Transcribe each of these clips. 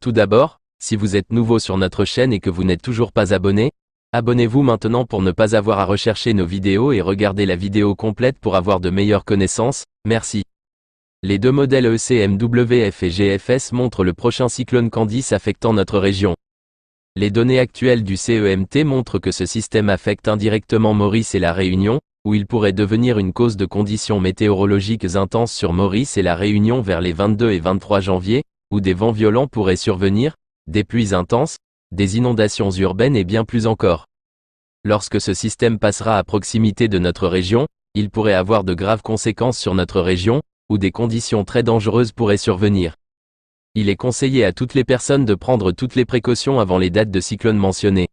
Tout d'abord, si vous êtes nouveau sur notre chaîne et que vous n'êtes toujours pas abonné, abonnez-vous maintenant pour ne pas avoir à rechercher nos vidéos et regarder la vidéo complète pour avoir de meilleures connaissances, merci. Les deux modèles ECMWF et GFS montrent le prochain cyclone Candice affectant notre région. Les données actuelles du CEMT montrent que ce système affecte indirectement Maurice et la Réunion, où il pourrait devenir une cause de conditions météorologiques intenses sur Maurice et la Réunion vers les 22 et 23 janvier, où des vents violents pourraient survenir, des pluies intenses, des inondations urbaines et bien plus encore. Lorsque ce système passera à proximité de notre région, il pourrait avoir de graves conséquences sur notre région, où des conditions très dangereuses pourraient survenir. Il est conseillé à toutes les personnes de prendre toutes les précautions avant les dates de cyclone mentionnées.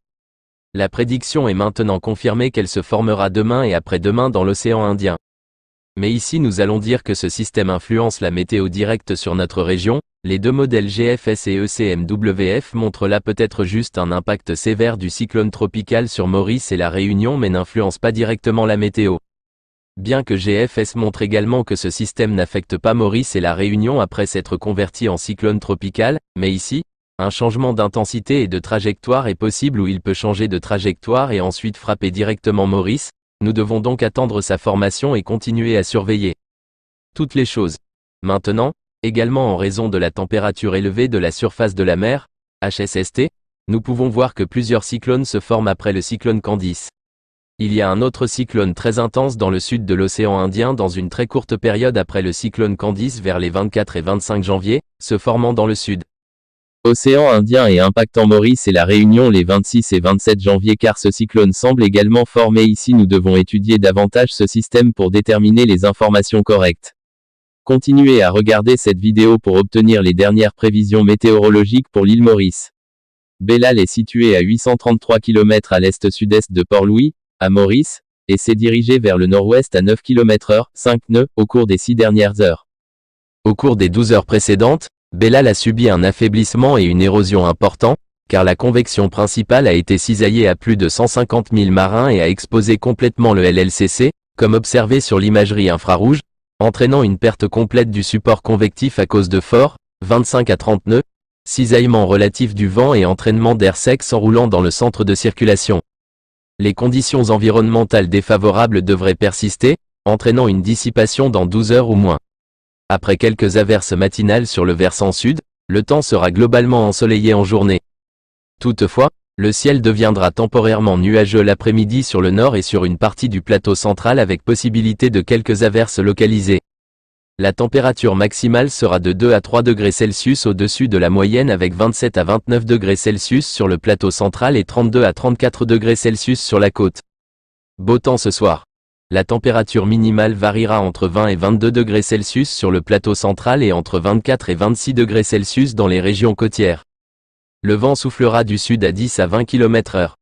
La prédiction est maintenant confirmée qu'elle se formera demain et après-demain dans l'océan Indien. Mais ici nous allons dire que ce système influence la météo directe sur notre région. Les deux modèles GFS et ECMWF montrent là peut-être juste un impact sévère du cyclone tropical sur Maurice et la Réunion mais n'influence pas directement la météo. Bien que GFS montre également que ce système n'affecte pas Maurice et la Réunion après s'être converti en cyclone tropical, mais ici, un changement d'intensité et de trajectoire est possible où il peut changer de trajectoire et ensuite frapper directement Maurice. Nous devons donc attendre sa formation et continuer à surveiller toutes les choses. Maintenant, également en raison de la température élevée de la surface de la mer, HSST, nous pouvons voir que plusieurs cyclones se forment après le cyclone Candice. Il y a un autre cyclone très intense dans le sud de l'océan Indien dans une très courte période après le cyclone Candice vers les 24 et 25 janvier, se formant dans le sud. Océan Indien et impactant Maurice et la Réunion les 26 et 27 janvier car ce cyclone semble également formé ici. Nous devons étudier davantage ce système pour déterminer les informations correctes. Continuez à regarder cette vidéo pour obtenir les dernières prévisions météorologiques pour l'île Maurice. Belal est situé à 833 km à l'est-sud-est de Port-Louis, à Maurice, et s'est dirigé vers le nord-ouest à 9 km/h, 5 nœuds, au cours des 6 dernières heures. Au cours des 12 heures précédentes, Belal a subi un affaiblissement et une érosion importants, car la convection principale a été cisaillée à plus de 150 000 marins et a exposé complètement le LLCC, comme observé sur l'imagerie infrarouge, entraînant une perte complète du support convectif à cause de forts, 25 à 30 nœuds, cisaillement relatif du vent et entraînement d'air sec s'enroulant dans le centre de circulation. Les conditions environnementales défavorables devraient persister, entraînant une dissipation dans 12 heures ou moins. Après quelques averses matinales sur le versant sud, le temps sera globalement ensoleillé en journée. Toutefois, le ciel deviendra temporairement nuageux l'après-midi sur le nord et sur une partie du plateau central avec possibilité de quelques averses localisées. La température maximale sera de 2 à 3 degrés Celsius au-dessus de la moyenne avec 27 à 29 degrés Celsius sur le plateau central et 32 à 34 degrés Celsius sur la côte. Beau temps ce soir. La température minimale variera entre 20 et 22 degrés Celsius sur le plateau central et entre 24 et 26 degrés Celsius dans les régions côtières. Le vent soufflera du sud à 10 à 20 km/h.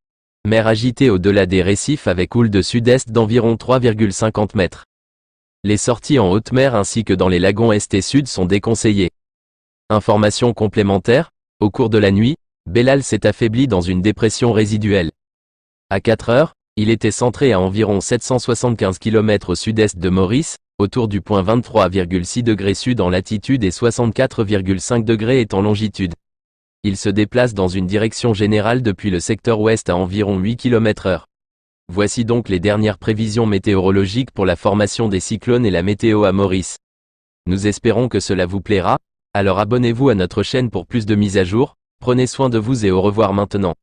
Mer agitée au-delà des récifs avec houle de sud-est d'environ 3,50 mètres. Les sorties en haute mer ainsi que dans les lagons est et sud sont déconseillées. Information complémentaire, au cours de la nuit, Belal s'est affaibli dans une dépression résiduelle. À 4 heures, il était centré à environ 775 km au sud-est de Maurice, autour du point 23,6 degrés sud en latitude et 64,5 degrés est en longitude. Il se déplace dans une direction générale depuis le secteur ouest à environ 8 km/h. Voici donc les dernières prévisions météorologiques pour la formation des cyclones et la météo à Maurice. Nous espérons que cela vous plaira, alors abonnez-vous à notre chaîne pour plus de mises à jour, prenez soin de vous et au revoir maintenant.